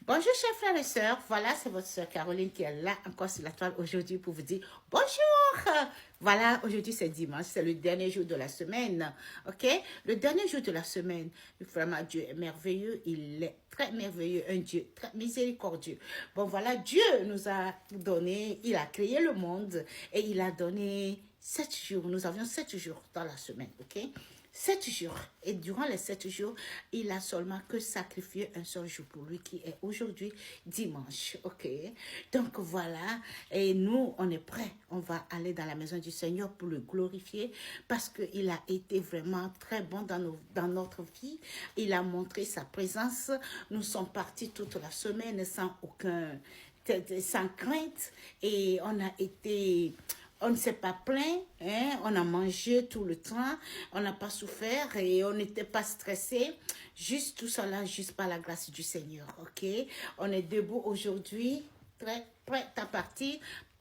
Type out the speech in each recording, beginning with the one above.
Bonjour chers frères et sœurs, voilà c'est votre sœur Caroline qui est là encore sur la toile aujourd'hui pour vous dire bonjour. Voilà, aujourd'hui c'est dimanche, c'est le dernier jour de la semaine, ok? Le dernier jour de la semaine, vraiment Dieu est merveilleux, il est très merveilleux, un Dieu très miséricordieux. Bon voilà, Dieu nous a donné, il a créé le monde et il a donné 7 jours, nous avions 7 jours dans la semaine, ok? 7 jours. Et durant les 7 jours, il a seulement que sacrifié un seul jour pour lui qui est aujourd'hui dimanche. Ok. Donc voilà. Et nous, on est prêts. On va aller dans la maison du Seigneur pour le glorifier parce qu'il a été vraiment très bon dans notre vie. Il a montré sa présence. Nous sommes partis toute la semaine sans crainte et on ne s'est pas plaint, hein? On a mangé tout le temps, on n'a pas souffert et on n'était pas stressé. Juste tout cela, juste par la grâce du Seigneur, ok? On est debout aujourd'hui, très prêt à partir,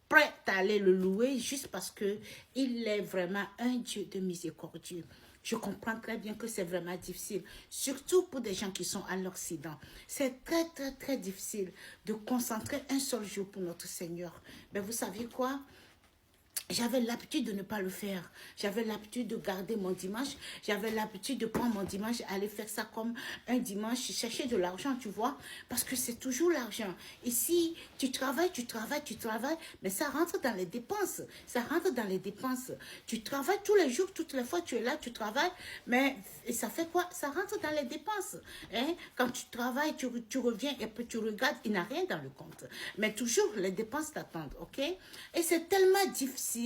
prêt à aller le louer juste parce que il est vraiment un Dieu de miséricordieux. Je comprends très bien que c'est vraiment difficile, surtout pour des gens qui sont à l'Occident. C'est très, très, très difficile de concentrer un seul jour pour notre Seigneur. Mais vous savez quoi? J'avais l'habitude de ne pas le faire. J'avais l'habitude de garder mon dimanche. J'avais l'habitude de prendre mon dimanche, aller faire ça comme un dimanche, chercher de l'argent, tu vois. Parce que c'est toujours l'argent. Ici, tu travailles, mais ça rentre dans les dépenses. Ça rentre dans les dépenses. Tu travailles tous les jours, toutes les fois, tu es là, tu travailles, mais et ça fait quoi? Ça rentre dans les dépenses. Hein? Quand tu travailles, tu reviens et puis tu regardes, il n'y a rien dans le compte. Mais toujours, les dépenses t'attendent, ok? Et c'est tellement difficile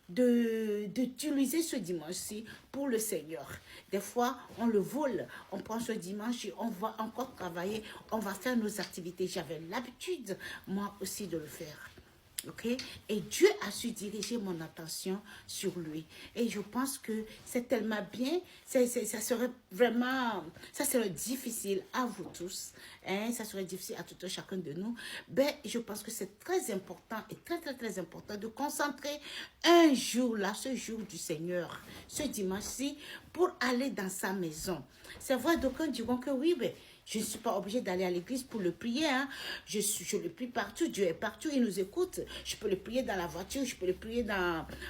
d'utiliser ce dimanche-ci pour le Seigneur. Des fois, on le vole, on prend ce dimanche et on va encore travailler, on va faire nos activités. J'avais l'habitude, moi aussi, de le faire. Ok? Et Dieu a su diriger mon attention sur lui. Et je pense que c'est tellement bien, ça serait vraiment, ça serait difficile à vous tous, hein? Ça serait difficile à tout un chacun de nous. Ben, je pense que c'est très important et très, très, très important de concentrer un jour là, ce jour du Seigneur, ce dimanche-ci, pour aller dans sa maison. C'est vrai, d'aucuns diront que oui, mais je ne suis pas obligée d'aller à l'église pour le prier. Hein. Je le prie partout. Dieu est partout. Il nous écoute. Je peux le prier dans la voiture. Je peux le prier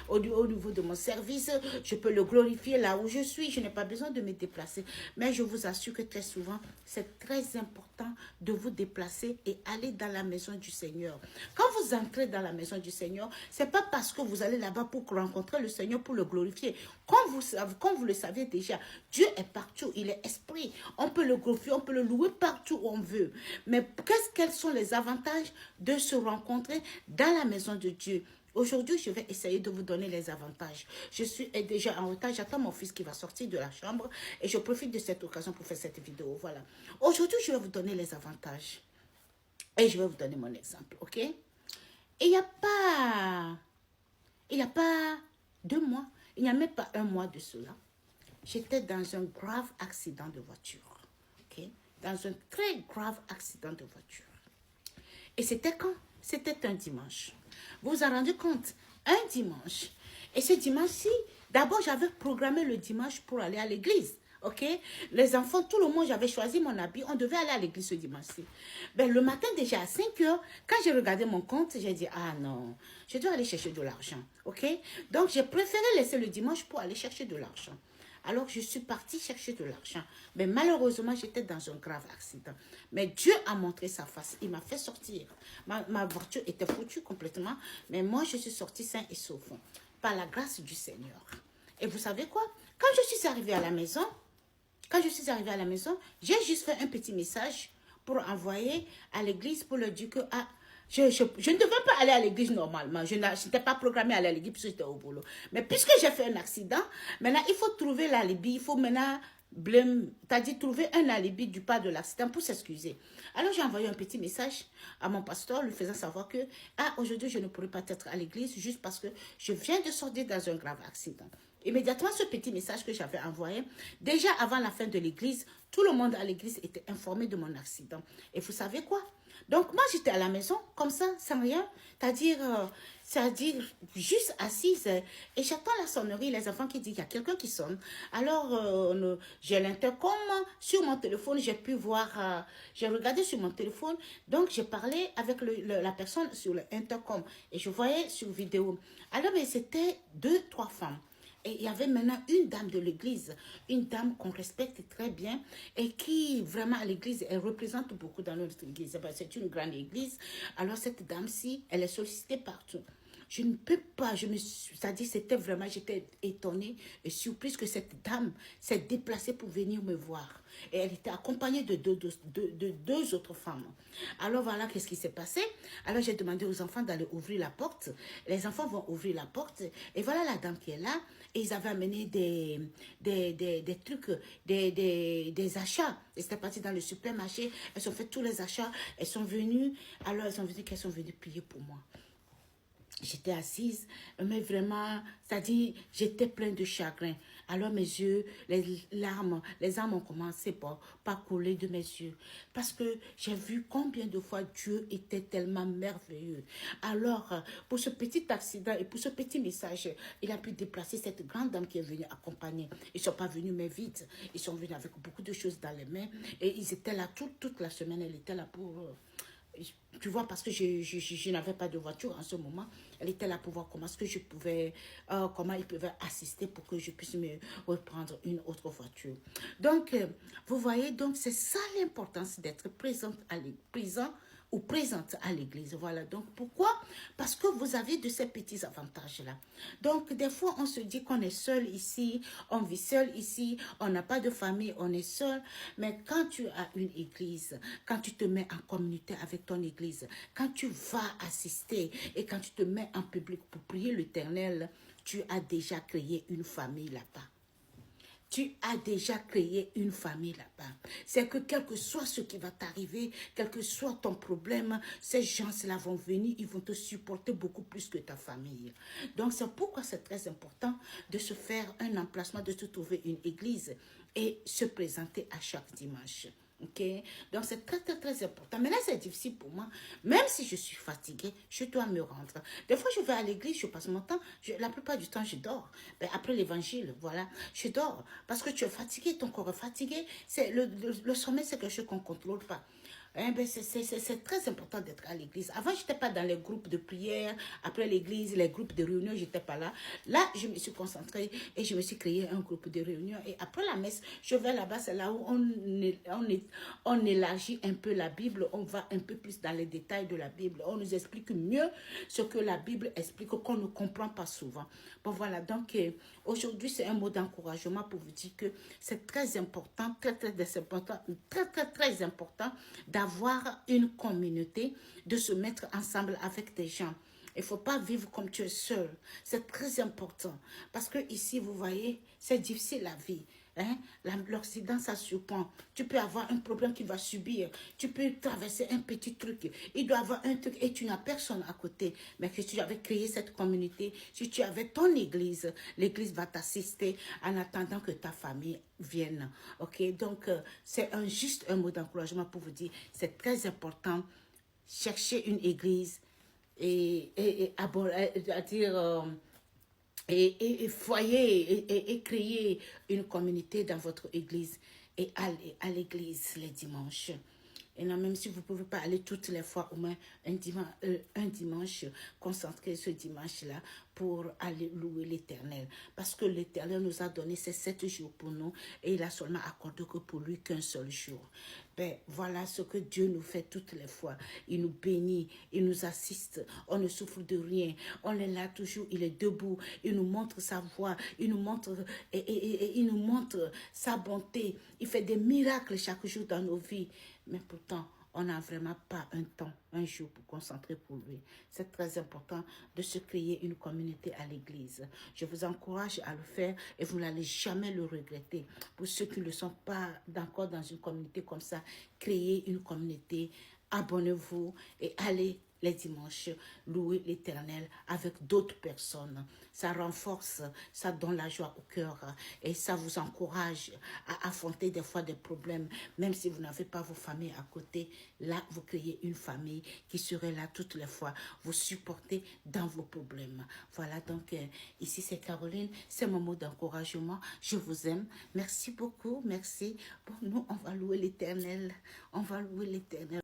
au niveau de mon service. Je peux le glorifier là où je suis. Je n'ai pas besoin de me déplacer. Mais je vous assure que très souvent, c'est très important de vous déplacer et aller dans la maison du Seigneur. Quand vous entrez dans la maison du Seigneur, ce n'est pas parce que vous allez là-bas pour rencontrer le Seigneur, pour le glorifier. Comme vous le savez déjà, Dieu est partout. Il est esprit. On peut le glorifier, on peut le louer partout où on veut. Mais quels sont les avantages de se rencontrer dans la maison de Dieu? Aujourd'hui, je vais essayer de vous donner les avantages. Je suis déjà en retard. J'attends mon fils qui va sortir de la chambre et je profite de cette occasion pour faire cette vidéo. Voilà. Aujourd'hui, je vais vous donner les avantages et je vais vous donner mon exemple, ok? Et il n'y a pas 2 mois, il n'y a même pas un mois de cela. J'étais dans un grave accident de voiture. Ok? Dans un très grave accident de voiture. Et c'était quand? C'était un dimanche. Vous vous en rendez compte? Un dimanche. Et ce dimanche-ci, d'abord, j'avais programmé le dimanche pour aller à l'église. Ok? Les enfants, tout le monde, j'avais choisi mon habit. On devait aller à l'église ce dimanche-ci. Ben, le matin, déjà à 5 heures, quand j'ai regardé mon compte, j'ai dit, ah non, je dois aller chercher de l'argent. Ok? Donc, j'ai préféré laisser le dimanche pour aller chercher de l'argent. Alors, je suis partie chercher de l'argent. Mais malheureusement, j'étais dans un grave accident. Mais Dieu a montré sa face. Il m'a fait sortir. Ma voiture était foutue complètement. Mais moi, je suis sortie sain et sauf. Par la grâce du Seigneur. Et vous savez quoi? Quand je suis arrivée à la maison, j'ai juste fait un petit message pour envoyer à l'église pour leur dire que je ne devais pas aller à l'église normalement. Je n'étais pas programmée à aller à l'église puisque j'étais au boulot. Mais puisque j'ai fait un accident, maintenant il faut trouver l'alibi. Il faut maintenant trouver un alibi du pas de l'accident pour s'excuser. Alors j'ai envoyé un petit message à mon pasteur lui faisant savoir que aujourd'hui je ne pourrais pas être à l'église juste parce que je viens de sortir dans un grave accident. Immédiatement, ce petit message que j'avais envoyé, déjà avant la fin de l'église, tout le monde à l'église était informé de mon accident. Et vous savez quoi? Donc, moi, j'étais à la maison, comme ça, sans rien. C'est-à-dire juste assise. Et j'attends la sonnerie, les enfants qui disent qu'il y a quelqu'un qui sonne. Alors, j'ai l'intercom sur mon téléphone. J'ai pu voir, j'ai regardé sur mon téléphone. Donc, j'ai parlé avec la personne sur l'intercom. Et je voyais sur vidéo. Alors, mais c'était 2, 3 femmes. Et il y avait maintenant une dame de l'église, une dame qu'on respecte très bien et qui vraiment à l'église, elle représente beaucoup dans notre église. C'est une grande église. Alors cette dame-ci, elle est sollicitée partout. Je ne peux pas, c'est-à-dire c'était vraiment, j'étais étonnée et surprise que cette dame s'est déplacée pour venir me voir. Et elle était accompagnée de deux autres femmes. Alors voilà, qu'est-ce qui s'est passé? Alors j'ai demandé aux enfants d'aller ouvrir la porte. Les enfants vont ouvrir la porte et voilà la dame qui est là. Et ils avaient amené des trucs, des achats. Ils étaient partis dans le supermarché. Elles ont fait tous les achats. Elles sont venues. Alors elles ont dit qu'elles sont venues prier pour moi. J'étais assise, mais vraiment, c'est-à-dire, j'étais pleine de chagrin. Alors mes yeux, les larmes ont commencé par couler de mes yeux. Parce que j'ai vu combien de fois Dieu était tellement merveilleux. Alors, pour ce petit accident et pour ce petit message, il a pu déplacer cette grande dame qui est venue accompagner. Ils ne sont pas venus mais vite. Ils sont venus avec beaucoup de choses dans les mains. Et ils étaient là toute la semaine. Elle était là pour... tu vois, parce que je n'avais pas de voiture en ce moment, elle était là pour voir comment est-ce que je pouvais, comment ils pouvaient assister pour que je puisse me reprendre une autre voiture. Donc, vous voyez, donc c'est ça l'importance d'être présente à présent ou présente à l'église. Voilà, donc pourquoi? Parce que vous avez de ces petits avantages-là. Donc, des fois, on se dit qu'on est seul ici, on vit seul ici, on n'a pas de famille, on est seul. Mais quand tu as une église, quand tu te mets en communauté avec ton église, quand tu vas assister et quand tu te mets en public pour prier l'Éternel, tu as déjà créé une famille là-bas. Tu as déjà créé une famille là-bas. C'est que quel que soit ce qui va t'arriver, quel que soit ton problème, ces gens-là vont venir, ils vont te supporter beaucoup plus que ta famille. Donc c'est pourquoi c'est très important de se faire un emplacement, de se trouver une église et se présenter à chaque dimanche. Ok, donc c'est très très très important. Mais là c'est difficile pour moi. Même si je suis fatiguée, je dois me rendre. Des fois je vais à l'église, je passe mon temps. La plupart du temps je dors. Mais après l'évangile, voilà, je dors. Parce que tu es fatigué, ton corps est fatigué. Le sommeil c'est quelque chose qu'on ne contrôle pas. Hein, ben c'est très important d'être à l'église. Avant, je n'étais pas dans les groupes de prière. Après l'église, les groupes de réunion, je n'étais pas là. Là, je me suis concentrée et je me suis créé un groupe de réunion. Et après la messe, je vais là-bas. C'est là où on élargit un peu la Bible. On va un peu plus dans les détails de la Bible. On nous explique mieux ce que la Bible explique, qu'on ne comprend pas souvent. Bon, voilà. Donc, aujourd'hui, c'est un mot d'encouragement pour vous dire que c'est très important, très, très important, très, très, très important d'avoir une communauté, de se mettre ensemble avec des gens. Il ne faut pas vivre comme tu es seul. C'est très important. Parce que ici, vous voyez, c'est difficile la vie. Hein? L'Occident, ça surprend. Tu peux avoir un problème qui va subir. Tu peux traverser un petit truc. Il doit avoir un truc et tu n'as personne à côté. Mais que tu avais créé cette communauté, si tu avais ton église, l'église va t'assister en attendant que ta famille vienne. Ok? Donc, c'est juste un mot d'encouragement pour vous dire, c'est très important. Chercher une église et foyer et créer une communauté dans votre église et aller à l'église les dimanches. Et non, même si vous ne pouvez pas aller toutes les fois, au moins un dimanche, concentrer ce dimanche-là pour aller louer l'Éternel. Parce que l'Éternel nous a donné ces 7 jours pour nous et il a seulement accordé que pour lui qu'un seul jour. Ben, voilà ce que Dieu nous fait toutes les fois. Il nous bénit, il nous assiste, on ne souffre de rien. On est là toujours, il est debout, il nous montre sa voix, il nous montre, il nous montre sa bonté. Il fait des miracles chaque jour dans nos vies. Mais pourtant, on n'a vraiment pas un temps, un jour pour concentrer pour lui. C'est très important de se créer une communauté à l'église. Je vous encourage à le faire et vous n'allez jamais le regretter. Pour ceux qui ne sont pas encore dans une communauté comme ça, créez une communauté, abonnez-vous et allez les dimanches, louer l'Éternel avec d'autres personnes. Ça renforce, ça donne la joie au cœur et ça vous encourage à affronter des fois des problèmes, même si vous n'avez pas vos familles à côté. Là, vous créez une famille qui serait là toutes les fois, vous supporter dans vos problèmes. Voilà, donc ici c'est Caroline, c'est mon mot d'encouragement. Je vous aime. Merci beaucoup, merci. Bon, nous, on va louer l'Éternel. On va louer l'Éternel.